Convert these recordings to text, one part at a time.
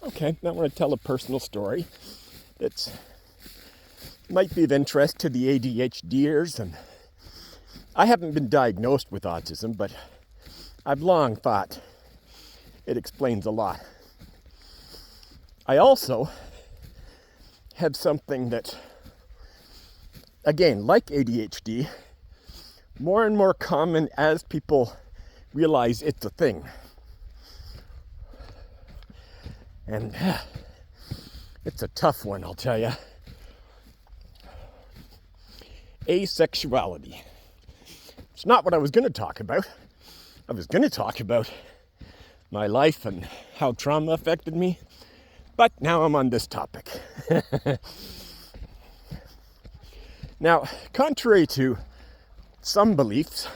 Okay, I want to tell a personal story that might be of interest to the ADHDers, and I haven't been diagnosed with autism, but I've long thought it explains a lot. I also have something that, again, like ADHD, more and more common as people realize it's a thing. And it's a tough one, I'll tell you. Asexuality. It's not what I was going to talk about. I was going to talk about my life and how trauma affected me, but now I'm on this topic. Now, contrary to some beliefs,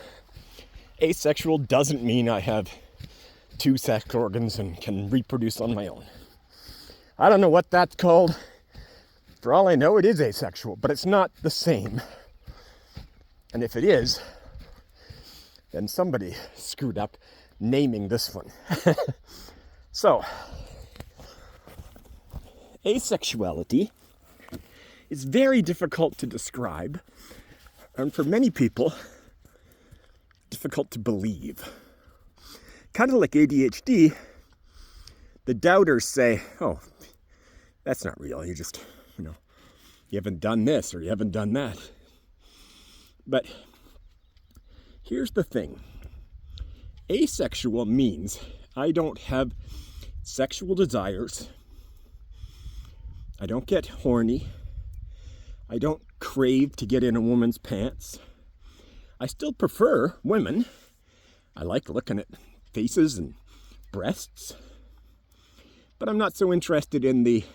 asexual doesn't mean I have two sex organs and can reproduce on my own. I don't know what that's called. For all I know, it is asexual, but it's not the same. And if it is, then somebody screwed up naming this one. So, asexuality is very difficult to describe, and for many people, difficult to believe. Kind of like ADHD, the doubters say, oh, that's not real. You just, you haven't done this or you haven't done that. But here's the thing. Asexual means I don't have sexual desires. I don't get horny. I don't crave to get in a woman's pants. I still prefer women. I like looking at faces and breasts. But I'm not so interested in the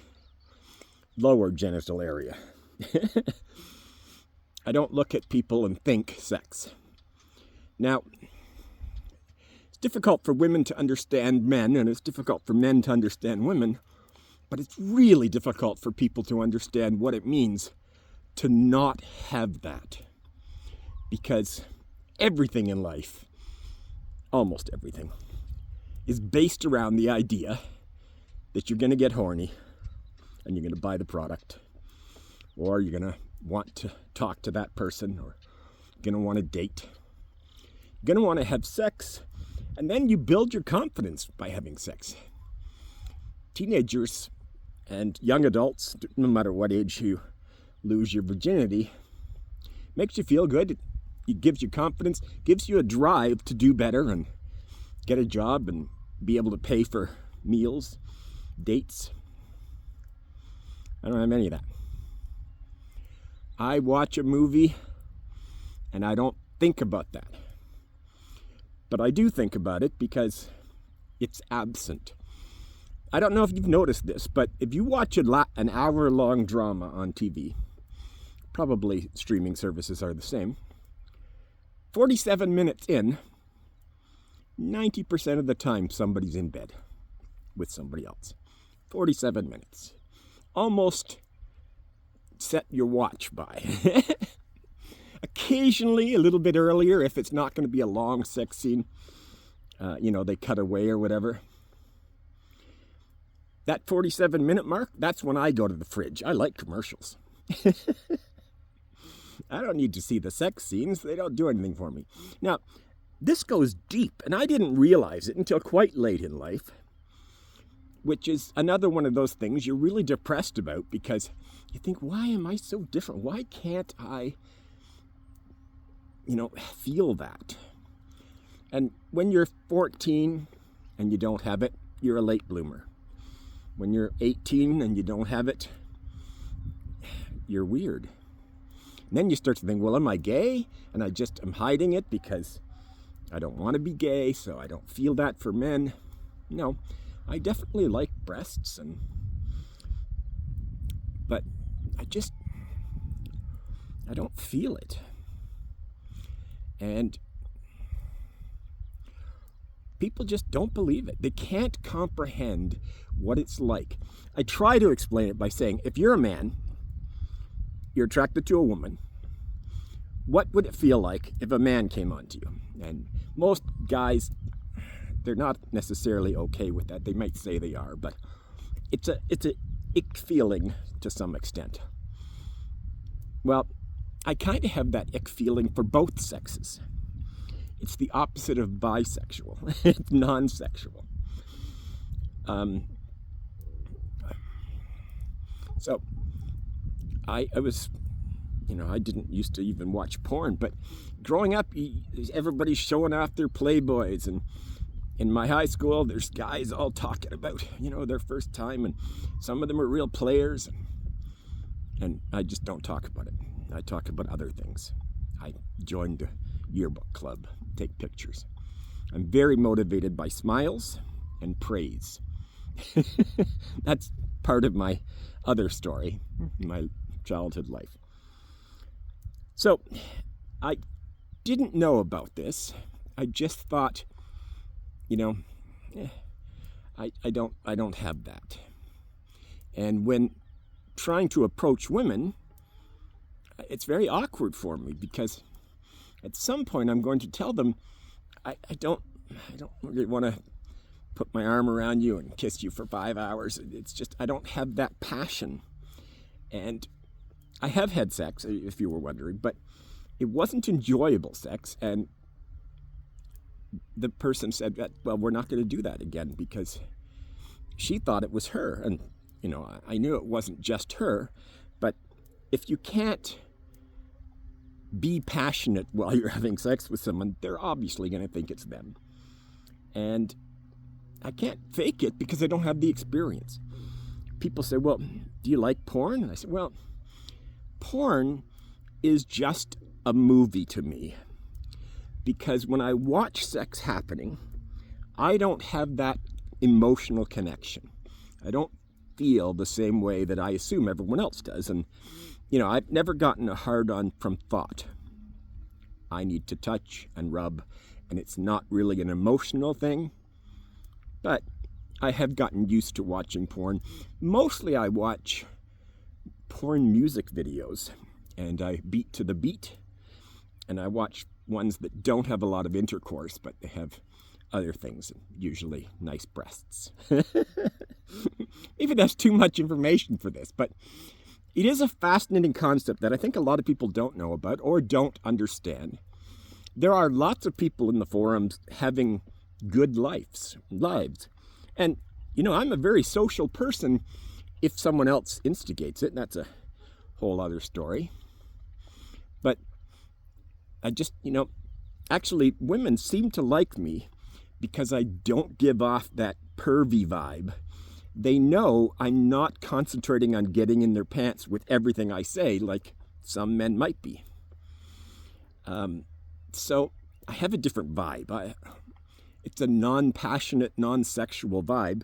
lower genital area. I don't look at people and think sex. Now, it's difficult for women to understand men, and it's difficult for men to understand women, but it's really difficult for people to understand what it means to not have that. Because everything in life, almost everything, is based around the idea that you're going to get horny and you're going to buy the product, or you're going to want to talk to that person, or you're going to want to date. You're going to want to have sex, and then you build your confidence by having sex. Teenagers and young adults, no matter what age you lose your virginity, makes you feel good. It gives you confidence, gives you a drive to do better and get a job and be able to pay for meals, dates. I don't have any of that. I watch a movie and I don't think about that. But I do think about it because it's absent. I don't know if you've noticed this, but if you watch an hour-long drama on TV, probably streaming services are the same, 47 minutes in, 90% of the time somebody's in bed with somebody else. 47 minutes. Almost set your watch by. Occasionally, a little bit earlier, if it's not going to be a long sex scene, they cut away or whatever. That 47-minute mark, that's when I go to the fridge. I like commercials. I don't need to see the sex scenes. They don't do anything for me. Now, this goes deep, and I didn't realize it until quite late in life, which is another one of those things you're really depressed about because you think, why am I so different? Why can't I, feel that? And when you're 14 and you don't have it, you're a late bloomer. When you're 18 and you don't have it, you're weird. And then you start to think, well, am I gay? And I just am hiding it because I don't want to be gay, so I don't feel that for men. No, I definitely like breasts, but I don't feel it. And people just don't believe it. They can't comprehend what it's like. I try to explain it by saying, if you're a man, you're attracted to a woman, what would it feel like if a man came onto you? And most guys, they're not necessarily okay with that. They might say they are, but it's a ick feeling to some extent. Well, I kind of have that ick feeling for both sexes. It's the opposite of bisexual. It's non-sexual. So I was, I didn't used to even watch porn, but growing up, everybody's showing off their Playboys, and in my high school, there's guys all talking about, their first time, and some of them are real players, and I just don't talk about it. I talk about other things. I joined a yearbook club, take pictures. I'm very motivated by smiles and praise. That's part of my other story, my childhood life. So I didn't know about this. I just thought, I don't have that. And when trying to approach women, it's very awkward for me, because at some point I'm going to tell them, I don't really want to put my arm around you and kiss you for 5 hours. It's just, I don't have that passion. And I have had sex, if you were wondering, but it wasn't enjoyable sex. And the person said that, well, we're not going to do that again, because she thought it was her. And, I knew it wasn't just her, but if you can't be passionate while you're having sex with someone, they're obviously going to think it's them. And I can't fake it because I don't have the experience. People say, well, do you like porn? And I said, well, porn is just a movie to me, because when I watch sex happening, I don't have that emotional connection. I don't feel the same way that I assume everyone else does. And, I've never gotten a hard-on from thought. I need to touch and rub, and it's not really an emotional thing. But I have gotten used to watching porn. Mostly I watch porn music videos, and I beat to the beat. And I watch ones that don't have a lot of intercourse, but they have other things, usually nice breasts. Maybe that's too much information for this, but it is a fascinating concept that I think a lot of people don't know about or don't understand. There are lots of people in the forums having good lives. And, I'm a very social person if someone else instigates it, and that's a whole other story. But I just, actually women seem to like me because I don't give off that pervy vibe. They know I'm not concentrating on getting in their pants with everything I say, like some men might be. So I have a different vibe. It's a non-passionate, non-sexual vibe,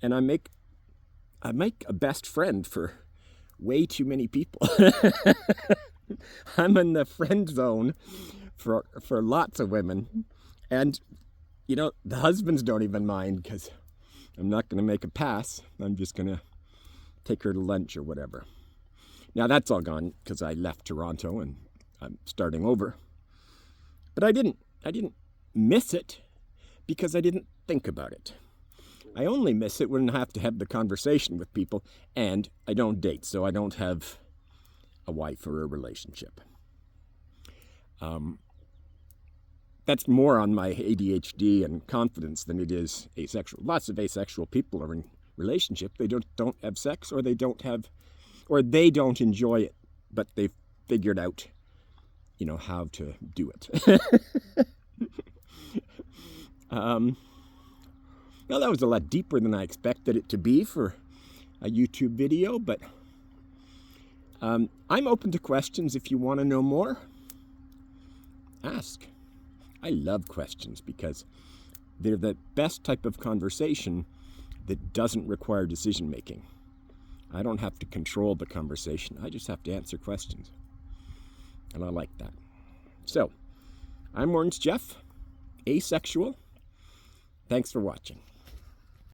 and I make a best friend for way too many people. I'm in the friend zone for lots of women, and the husbands don't even mind, because I'm not going to make a pass. I'm just going to take her to lunch or whatever. Now that's all gone because I left Toronto and I'm starting over. But I didn't miss it because I didn't think about it. I only miss it when I have to have the conversation with people, and I don't date, so I don't have a wife or a relationship. That's more on my ADHD and confidence than it is asexual. Lots of asexual people are in relationship. They don't have sex, or they don't enjoy it, but they've figured out, how to do it. Well, that was a lot deeper than I expected it to be for a YouTube video, but I'm open to questions. If you want to know more, ask. I love questions because they're the best type of conversation that doesn't require decision making. I don't have to control the conversation. I just have to answer questions. And I like that. So, I'm OrangeJeff, asexual. Thanks for watching.